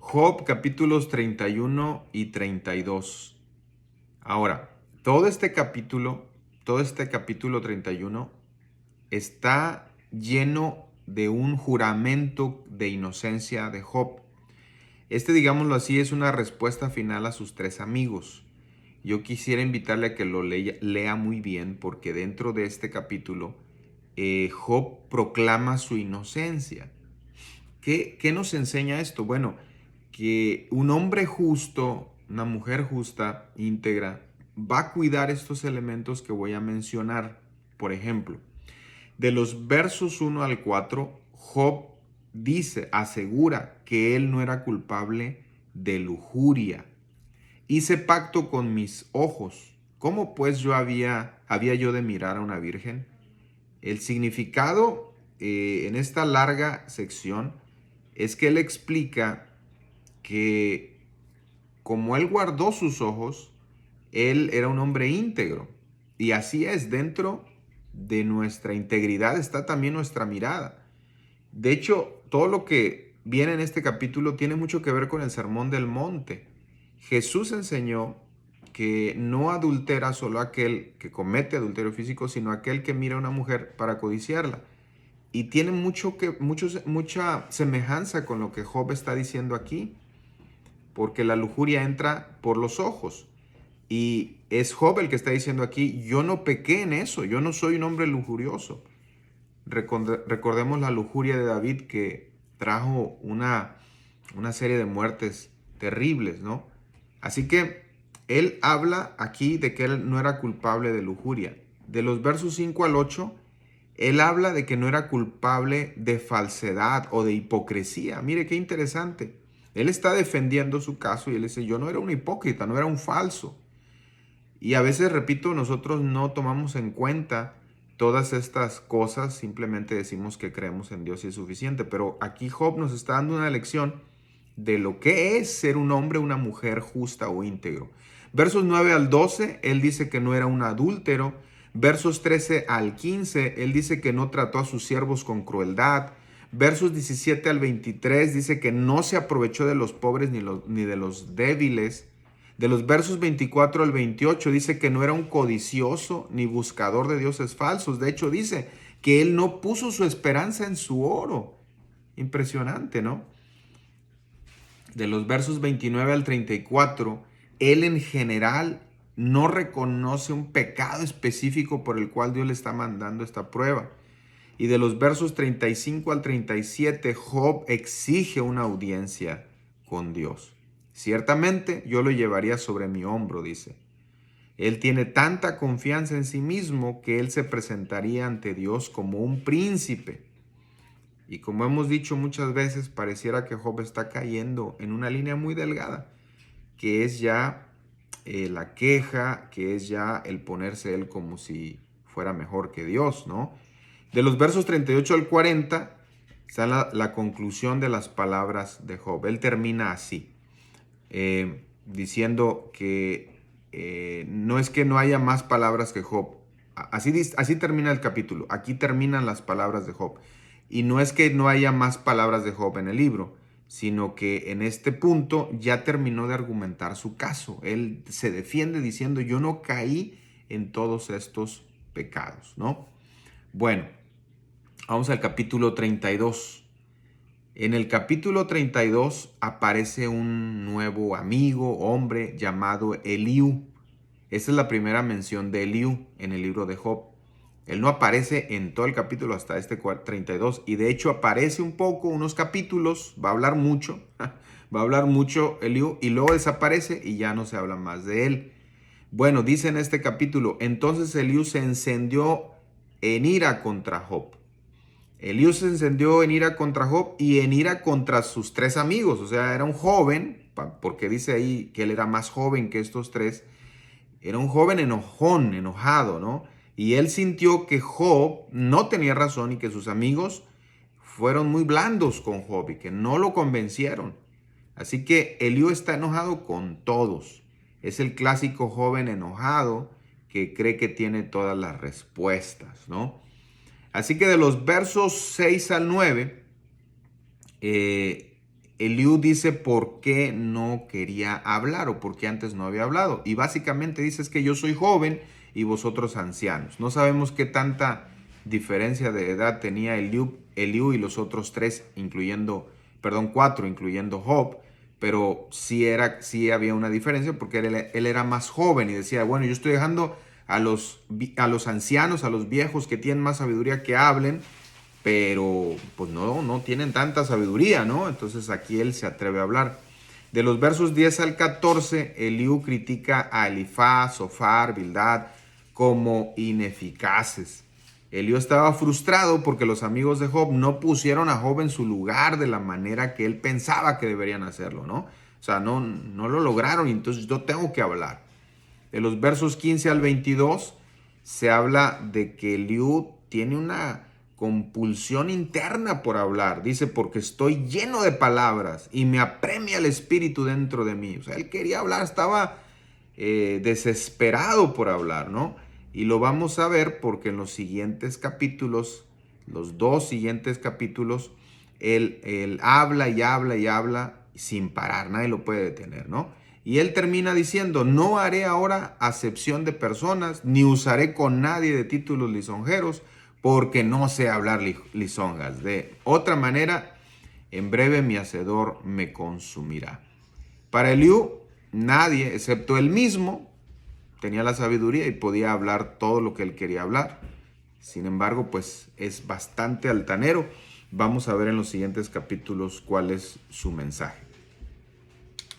Job capítulos 31 y 32. Ahora, todo este capítulo 31 está lleno de un juramento de inocencia de Job. Digámoslo así, es una respuesta final a sus tres amigos. Yo quisiera invitarle a que lo lea muy bien, porque dentro de este capítulo, Job proclama su inocencia. ¿Qué nos enseña esto? Bueno, que un hombre justo, una mujer justa, íntegra, va a cuidar estos elementos que voy a mencionar. Por ejemplo, de los versos 1 al 4, Job asegura que él no era culpable de lujuria. Hice pacto con mis ojos. ¿Cómo pues había yo de mirar a una virgen? El significado en esta larga sección es que él explica que como él guardó sus ojos, él era un hombre íntegro. Y así es, dentro de nuestra integridad está también nuestra mirada. De hecho, todo lo que viene en este capítulo tiene mucho que ver con el Sermón del Monte. Jesús enseñó que no adultera solo aquel que comete adulterio físico, sino aquel que mira a una mujer para codiciarla. Y tiene mucha semejanza con lo que Job está diciendo aquí, porque la lujuria entra por los ojos. Y es Job el que está diciendo aquí, yo no pequé en eso, yo no soy un hombre lujurioso. Recordemos la lujuria de David, que trajo una serie de muertes terribles, ¿no? Así que él habla aquí de que él no era culpable de lujuria. De los versos 5 al 8, él habla de que no era culpable de falsedad o de hipocresía. Mire qué interesante. Él está defendiendo su caso y él dice, yo no era un hipócrita, no era un falso. Y a veces, repito, nosotros no tomamos en cuenta todas estas cosas, simplemente decimos que creemos en Dios y es suficiente. Pero aquí Job nos está dando una lección de lo que es ser un hombre o una mujer justa o íntegro. Versos 9 al 12, él dice que no era un adúltero. Versos 13 al 15, él dice que no trató a sus siervos con crueldad. Versos 17 al 23 dice que no se aprovechó de los pobres ni de los débiles. De los versos 24 al 28 dice que no era un codicioso ni buscador de dioses falsos. De hecho, dice que él no puso su esperanza en su oro. Impresionante, ¿no? De los versos 29 al 34, él en general no reconoce un pecado específico por el cual Dios le está mandando esta prueba. Y de los versos 35 al 37, Job exige una audiencia con Dios. Ciertamente yo lo llevaría sobre mi hombro, dice. Él tiene tanta confianza en sí mismo que él se presentaría ante Dios como un príncipe. Y como hemos dicho muchas veces, pareciera que Job está cayendo en una línea muy delgada, que es ya la queja, que es ya el ponerse él como si fuera mejor que Dios, ¿no? De los versos 38 al 40 está la conclusión de las palabras de Job. Él termina así, diciendo que no es que no haya más palabras que Job. Así termina el capítulo. Aquí terminan las palabras de Job. Y no es que no haya más palabras de Job en el libro, sino que en este punto ya terminó de argumentar su caso. Él se defiende diciendo, yo no caí en todos estos pecados, ¿no? Bueno, vamos al capítulo 32. En el capítulo 32 aparece un nuevo amigo, hombre, llamado Eliú. Esa es la primera mención de Eliú en el libro de Job. Él no aparece en todo el capítulo hasta este 32 y de hecho aparece un poco, unos capítulos, va a hablar mucho, va a hablar mucho Eliú y luego desaparece y ya no se habla más de él. Bueno, dice en este capítulo, entonces Eliú se encendió en ira contra Job. Eliú se encendió en ira contra Job y en ira contra sus tres amigos. O sea, era un joven, porque dice ahí que él era más joven que estos tres. Era un joven enojón, enojado, ¿no? Y él sintió que Job no tenía razón y que sus amigos fueron muy blandos con Job y que no lo convencieron. Así que Eliú está enojado con todos. Es el clásico joven enojado que cree que tiene todas las respuestas, ¿no? Así que de los versos 6 al 9, Eliú dice por qué no quería hablar o por qué antes no había hablado. Y básicamente dice es que yo soy joven y vosotros ancianos. No sabemos qué tanta diferencia de edad tenía Eliú y los otros cuatro, incluyendo Job, pero sí había una diferencia porque él era más joven y decía, bueno, yo estoy dejando a los ancianos, a los viejos que tienen más sabiduría que hablen, pero pues no tienen tanta sabiduría, ¿no? Entonces aquí él se atreve a hablar. De los versos 10 al 14, Eliú critica a Elifaz, Zofar, Bildad como ineficaces. Eliú estaba frustrado porque los amigos de Job no pusieron a Job en su lugar de la manera que él pensaba que deberían hacerlo, ¿no? O sea, no lo lograron y entonces yo tengo que hablar. De los versos 15 al 22 se habla de que Eliú tiene una compulsión interna por hablar. Dice, porque estoy lleno de palabras y me apremia el espíritu dentro de mí. O sea, él quería hablar, estaba desesperado por hablar, ¿no? Y lo vamos a ver porque en los siguientes capítulos, los dos siguientes capítulos, él habla y habla y habla sin parar, nadie lo puede detener, ¿no? Y él termina diciendo, no haré ahora acepción de personas, ni usaré con nadie de títulos lisonjeros, porque no sé hablar lisonjas. De otra manera, en breve mi hacedor me consumirá. Para Eliú, nadie, excepto él mismo, tenía la sabiduría y podía hablar todo lo que él quería hablar. Sin embargo, pues es bastante altanero. Vamos a ver en los siguientes capítulos cuál es su mensaje.